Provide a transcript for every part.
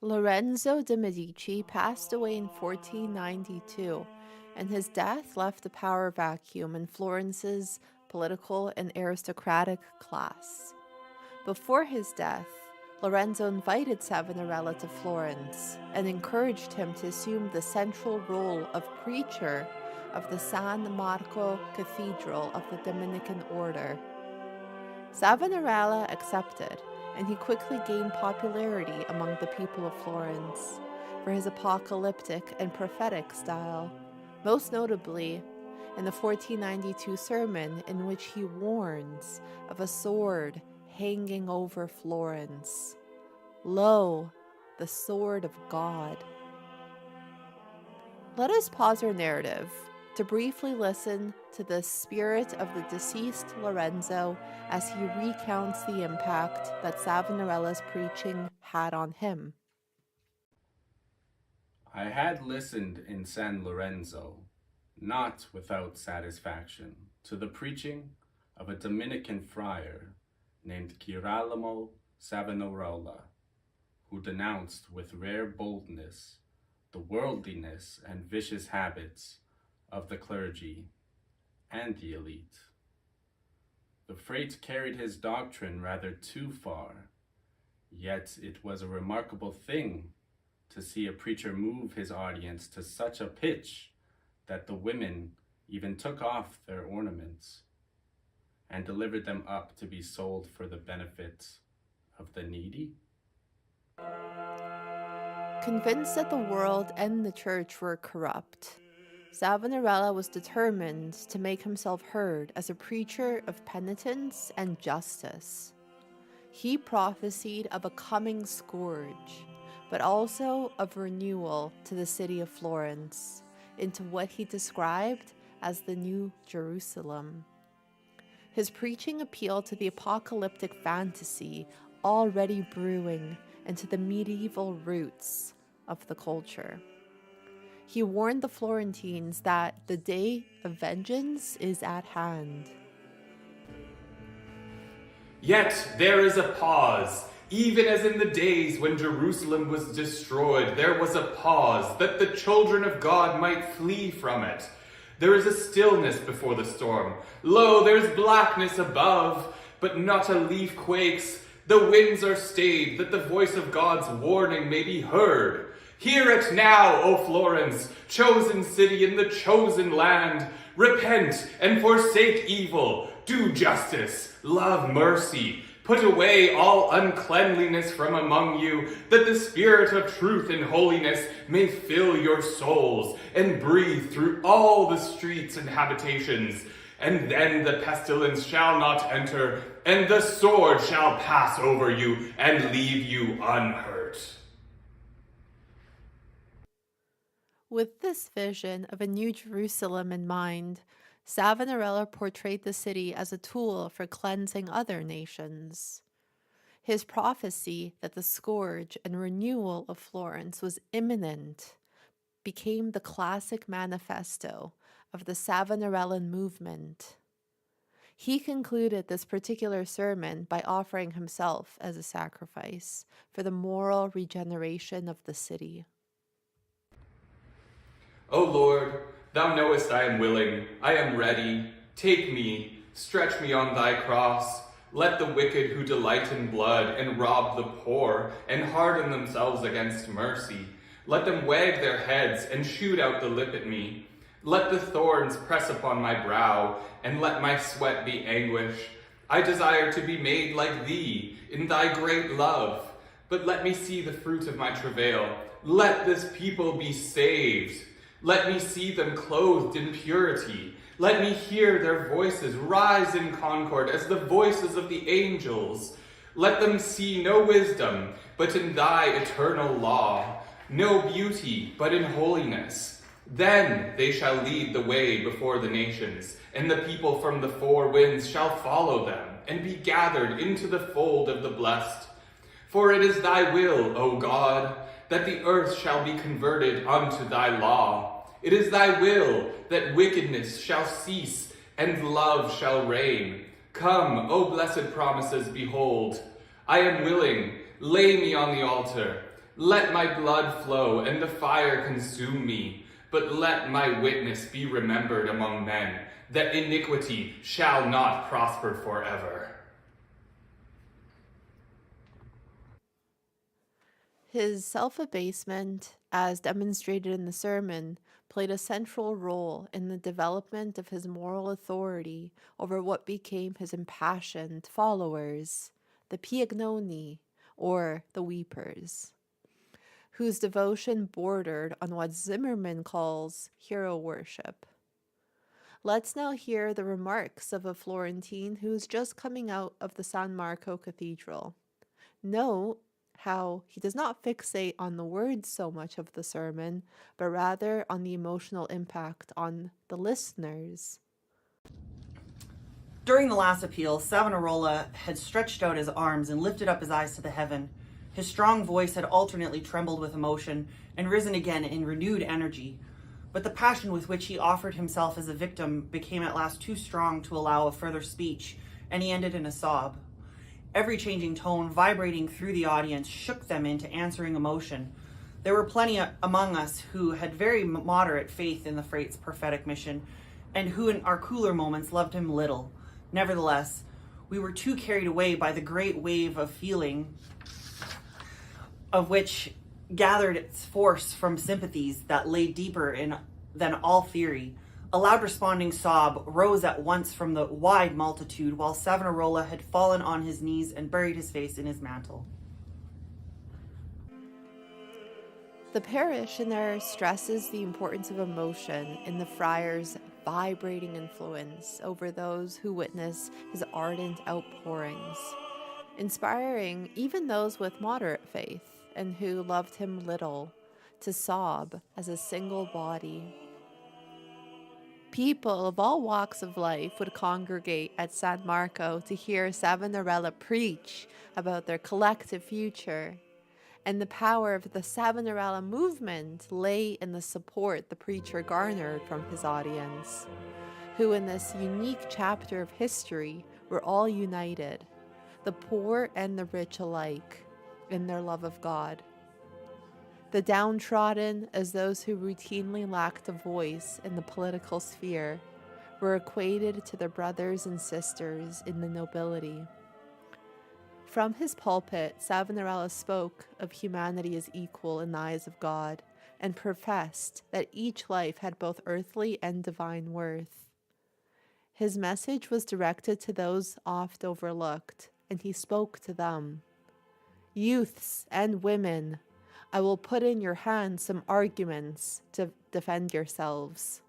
Lorenzo de' Medici passed away in 1492, and his death left a power vacuum in Florence's political and aristocratic class. Before his death, Lorenzo invited Savonarola to Florence and encouraged him to assume the central role of preacher of the San Marco Cathedral of the Dominican order. Savonarola accepted, and he quickly gained popularity among the people of Florence for his apocalyptic and prophetic style, most notably in the 1492 sermon in which he warns of a sword hanging over Florence. Lo, the sword of God. Let us pause our narrative to briefly listen to the spirit of the deceased Lorenzo as he recounts the impact that Savonarola's preaching had on him. I had listened in San Lorenzo, not without satisfaction, to the preaching of a Dominican friar named Girolamo Savonarola, who denounced with rare boldness the worldliness and vicious habits of the clergy and the elite. The freight carried his doctrine rather too far, yet it was a remarkable thing to see a preacher move his audience to such a pitch that the women even took off their ornaments and delivered them up to be sold for the benefit of the needy. Convinced that the world and the church were corrupt, Savonarola was determined to make himself heard as a preacher of penitence and justice. He prophesied of a coming scourge, but also of renewal to the city of Florence, into what he described as the New Jerusalem. His preaching appealed to the apocalyptic fantasy already brewing into the medieval roots of the culture. He warned the Florentines that the day of vengeance is at hand. Yet there is a pause. Even as in the days when Jerusalem was destroyed, there was a pause that the children of God might flee from it. There is a stillness before the storm. Lo, there is blackness above, but not a leaf quakes. The winds are stayed, that the voice of God's warning may be heard. Hear it now, O Florence, chosen city in the chosen land. Repent and forsake evil. Do justice. Love mercy. Put away all uncleanliness from among you, that the spirit of truth and holiness may fill your souls and breathe through all the streets and habitations. And then the pestilence shall not enter, and the sword shall pass over you and leave you unhurt. With this vision of a new Jerusalem in mind, Savonarola portrayed the city as a tool for cleansing other nations. His prophecy that the scourge and renewal of Florence was imminent became the classic manifesto of the Savonarolan movement. He concluded this particular sermon by offering himself as a sacrifice for the moral regeneration of the city. O Lord, thou knowest I am willing, I am ready. Take me, stretch me on thy cross. Let the wicked who delight in blood and rob the poor and harden themselves against mercy, let them wag their heads and shoot out the lip at me. Let the thorns press upon my brow, and let my sweat be anguish. I desire to be made like thee in thy great love, but let me see the fruit of my travail. Let this people be saved. Let me see them clothed in purity. Let me hear their voices rise in concord as the voices of the angels. Let them see no wisdom, but in thy eternal law, no beauty, but in holiness. Then they shall lead the way before the nations, and the people from the four winds shall follow them, and be gathered into the fold of the blessed. For it is thy will, O God, that the earth shall be converted unto thy law. It is thy will that wickedness shall cease and love shall reign. Come, O blessed promises, behold. I am willing, lay me on the altar. Let my blood flow and the fire consume me, but let my witness be remembered among men, that iniquity shall not prosper forever. His self-abasement, as demonstrated in the sermon, played a central role in the development of his moral authority over what became his impassioned followers, the Piagnoni, or the Weepers, whose devotion bordered on what Zimmerman calls hero worship. Let's now hear the remarks of a Florentine who is just coming out of the San Marco Cathedral. Note how he does not fixate on the words so much of the sermon, but rather on the emotional impact on the listeners. During the last appeal, Savonarola had stretched out his arms and lifted up his eyes to the heaven. His strong voice had alternately trembled with emotion and risen again in renewed energy. But the passion with which he offered himself as a victim became at last too strong to allow of further speech, and he ended in a sob. Every changing tone vibrating through the audience shook them into answering emotion. There were plenty among us who had very moderate faith in the Frate's prophetic mission, and who in our cooler moments loved him little. Nevertheless, we were too carried away by the great wave of feeling of which gathered its force from sympathies that lay deeper than all theory. A loud responding sob rose at once from the wide multitude, while Savonarola had fallen on his knees and buried his face in his mantle. The parishioner stresses the importance of emotion in the friar's vibrating influence over those who witness his ardent outpourings, inspiring even those with moderate faith and who loved him little to sob as a single body. People of all walks of life would congregate at San Marco to hear Savonarola preach about their collective future, and the power of the Savonarola movement lay in the support the preacher garnered from his audience, who in this unique chapter of history were all united, the poor and the rich alike, in their love of God. The downtrodden, as those who routinely lacked a voice in the political sphere, were equated to their brothers and sisters in the nobility. From his pulpit, Savonarola spoke of humanity as equal in the eyes of God, and professed that each life had both earthly and divine worth. His message was directed to those oft overlooked, and he spoke to them. Youths and women, I will put in your hands some arguments to defend yourselves.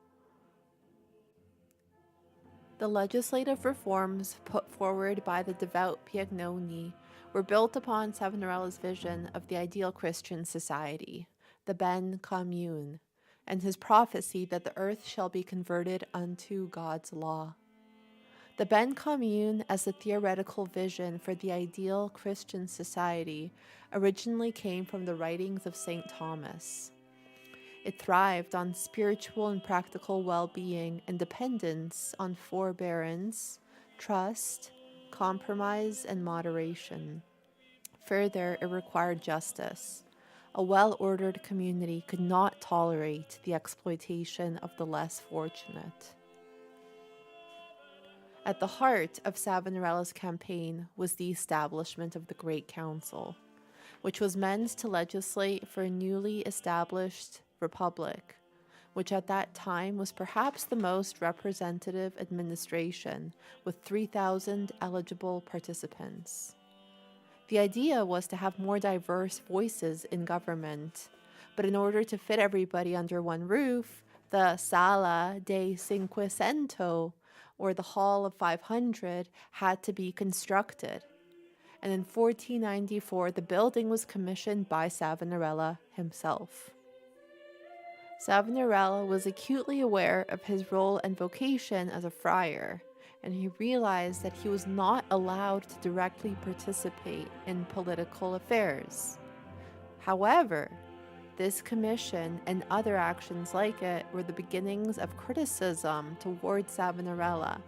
The legislative reforms put forward by the devout Piagnoni were built upon Savonarola's vision of the ideal Christian society, the Bene Commune, and his prophecy that the earth shall be converted unto God's law. The Bene Commune, as a theoretical vision for the ideal Christian society, originally came from the writings of St. Thomas. It thrived on spiritual and practical well-being and dependence on forbearance, trust, compromise, and moderation. Further, it required justice. A well-ordered community could not tolerate the exploitation of the less fortunate. At the heart of Savonarola's campaign was the establishment of the Great Council, which was meant to legislate for a newly established republic, which at that time was perhaps the most representative administration, with 3,000 eligible participants. The idea was to have more diverse voices in government, but in order to fit everybody under one roof, the Sala dei Cinquecento, or the Hall of 500, had to be constructed. And in 1494, the building was commissioned by Savonarola himself. Savonarola was acutely aware of his role and vocation as a friar, and he realized that he was not allowed to directly participate in political affairs. However, this commission and other actions like it were the beginnings of criticism toward Savonarola,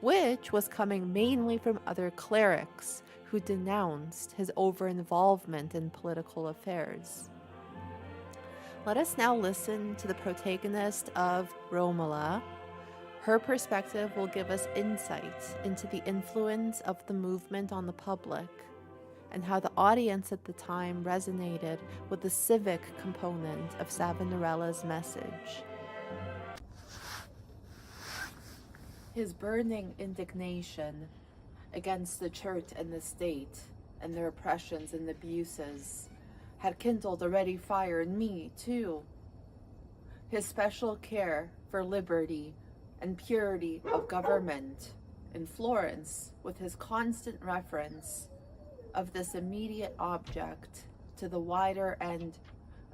which was coming mainly from other clerics who denounced his over-involvement in political affairs. Let us now listen to the protagonist of Romola. Her perspective will give us insight into the influence of the movement on the public and how the audience at the time resonated with the civic component of Savonarola's message. His burning indignation against the church and the state and their oppressions and abuses had kindled a ready fire in me, too. His special care for liberty and purity of government in Florence, with his constant reference of this immediate object to the wider end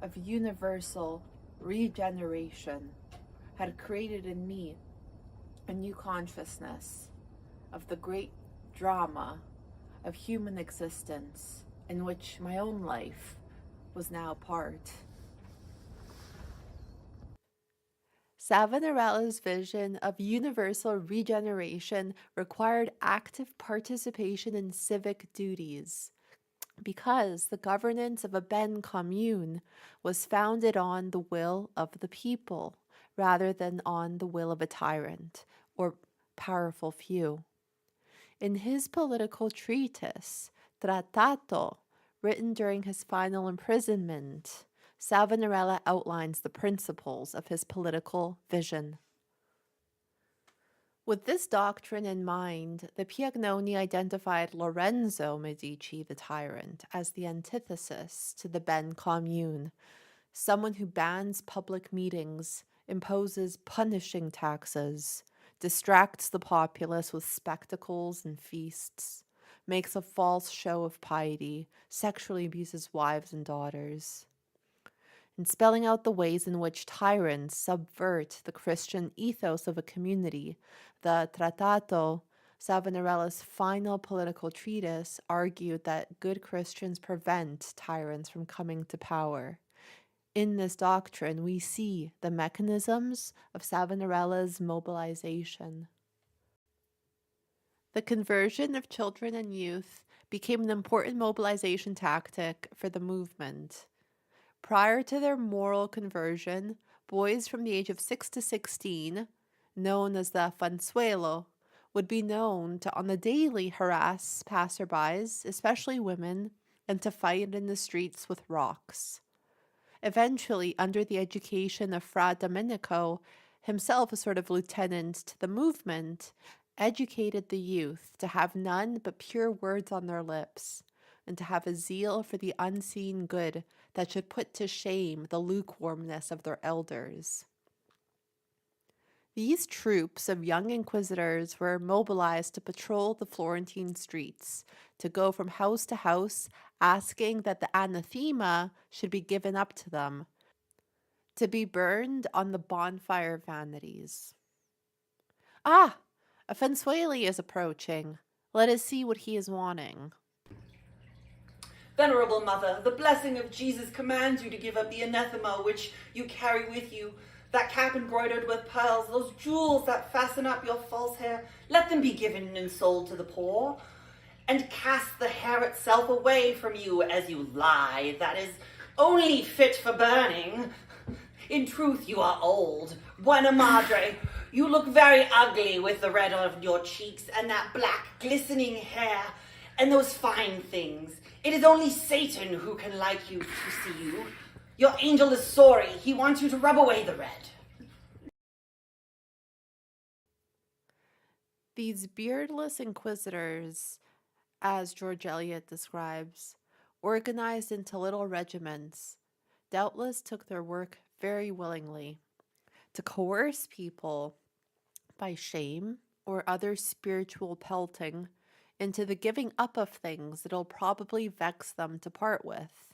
of universal regeneration, had created in me a new consciousness of the great drama of human existence in which my own life was now part. Savonarola's vision of universal regeneration required active participation in civic duties, because the governance of a Commune was founded on the will of the people, rather than on the will of a tyrant or powerful few. In his political treatise, Trattato, written during his final imprisonment, Savonarola outlines the principles of his political vision. With this doctrine in mind, the Piagnoni identified Lorenzo Medici, the tyrant, as the antithesis to the Commune, someone who bans public meetings, imposes punishing taxes, distracts the populace with spectacles and feasts, makes a false show of piety, sexually abuses wives and daughters. In spelling out the ways in which tyrants subvert the Christian ethos of a community, the Trattato, Savonarola's final political treatise, argued that good Christians prevent tyrants from coming to power. In this doctrine, we see the mechanisms of Savonarola's mobilization. The conversion of children and youth became an important mobilization tactic for the movement. Prior to their moral conversion, boys from the age of 6 to 16, known as the fanzuelo, would be known to on the daily harass passerbys, especially women, and to fight in the streets with rocks. Eventually, under the education of Fra Domenico, himself a sort of lieutenant to the movement, educated the youth to have none but pure words on their lips, and to have a zeal for the unseen good that should put to shame the lukewarmness of their elders. These troops of young inquisitors were mobilized to patrol the Florentine streets, to go from house to house asking that the anathema should be given up to them, to be burned on the bonfire Vanities. Ah! A Fanzueli is approaching. Let us see what he is wanting. Venerable Mother, the blessing of Jesus commands you to give up the anathema which you carry with you, that cap embroidered with pearls, those jewels that fasten up your false hair. Let them be given and sold to the poor, and cast the hair itself away from you as you lie, that is only fit for burning. In truth, you are old. Buena Madre, you look very ugly with the red of your cheeks and that black glistening hair and those fine things. It is only Satan who can like you to see you. Your angel is sorry. He wants you to rub away the red. These beardless inquisitors, as George Eliot describes, organized into little regiments, doubtless took their work very willingly. To coerce people by shame or other spiritual pelting into the giving up of things that'll probably vex them to part with.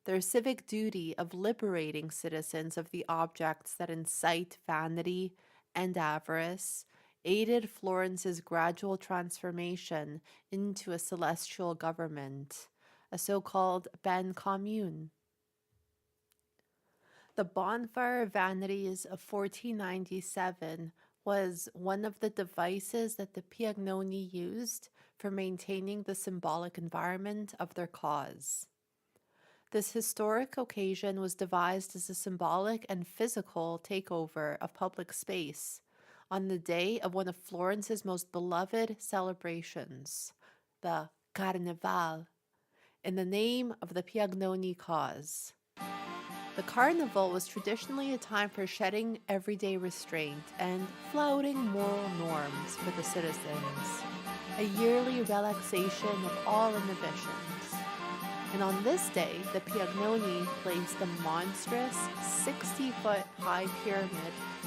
Their civic duty of liberating citizens of the objects that incite vanity and avarice aided Florence's gradual transformation into a celestial government, a so-called Commune. The Bonfire Vanities of 1497 was one of the devices that the Piagnoni used for maintaining the symbolic environment of their cause. This historic occasion was devised as a symbolic and physical takeover of public space on the day of one of Florence's most beloved celebrations, the Carnival, in the name of the Piagnoni cause. The carnival was traditionally a time for shedding everyday restraint and flouting moral norms for the citizens, a yearly relaxation of all inhibitions. And on this day, the Piagnoni placed a monstrous 60-foot high pyramid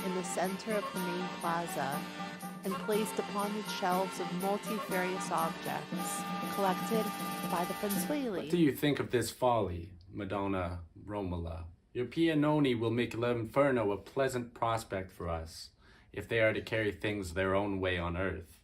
in the center of the main plaza and placed upon its shelves of multifarious objects collected by the Pensueli. What do you think of this folly, Madonna Romola? Your Piagnoni will make L'Inferno a pleasant prospect for us, if they are to carry things their own way on earth.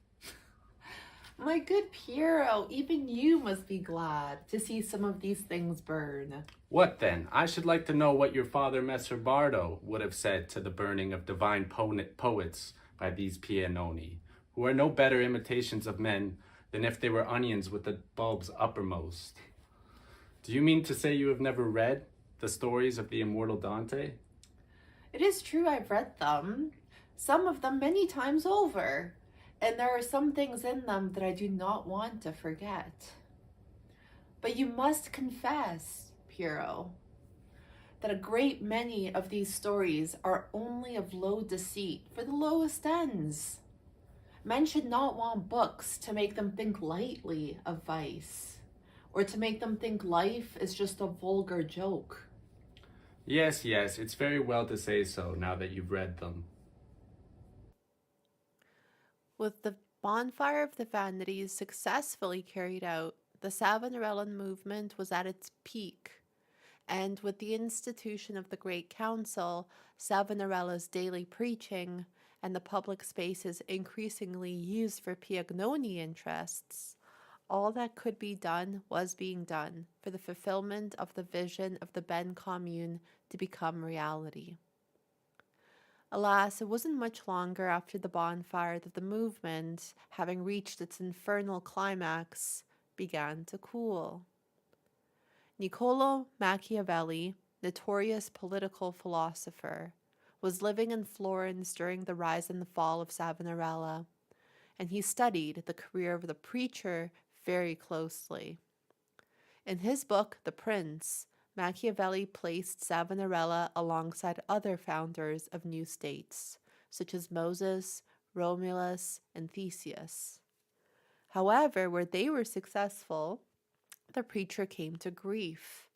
My good Piero, even you must be glad to see some of these things burn. What then? I should like to know what your father Messer Bardo would have said to the burning of divine poets by these Piagnoni, who are no better imitations of men than if they were onions with the bulbs uppermost. Do you mean to say you have never read the stories of the immortal Dante? It is true I've read them, some of them many times over, and there are some things in them that I do not want to forget. But you must confess, Piero, that a great many of these stories are only of low deceit for the lowest ends. Men should not want books to make them think lightly of vice, or to make them think life is just a vulgar joke. Yes, it's very well to say so now that you've read them. With the Bonfire of the Vanities successfully carried out, the Savonarolan movement was at its peak, and with the institution of the Great Council, Savonarola's daily preaching, and the public spaces increasingly used for Piagnoni interests, all that could be done was being done for the fulfillment of the vision of the Bene Commune to become reality. Alas, it wasn't much longer after the bonfire that the movement, having reached its infernal climax, began to cool. Niccolò Machiavelli, notorious political philosopher, was living in Florence during the rise and the fall of Savonarola, and he studied the career of the preacher very closely. In his book, The Prince, Machiavelli placed Savonarola alongside other founders of new states, such as Moses, Romulus, and Theseus. However, where they were successful, the preacher came to grief,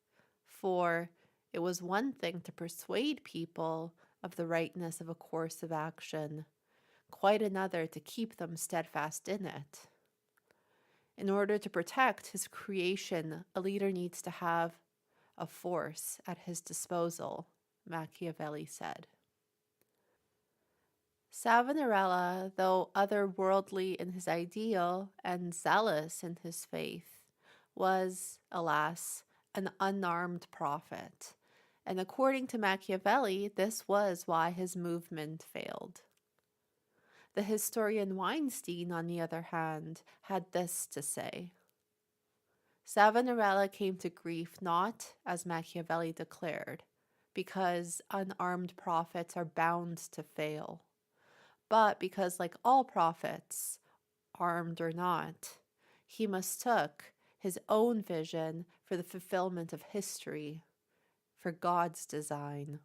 for it was one thing to persuade people of the rightness of a course of action, quite another to keep them steadfast in it. In order to protect his creation, a leader needs to have a force at his disposal, Machiavelli said. Savonarola, though otherworldly in his ideal and zealous in his faith, was, alas, an unarmed prophet, and according to Machiavelli, this was why his movement failed. The historian Weinstein, on the other hand, had this to say. Savonarola came to grief not, as Machiavelli declared, because unarmed prophets are bound to fail, but because, like all prophets, armed or not, he mistook his own vision for the fulfillment of history, for God's design.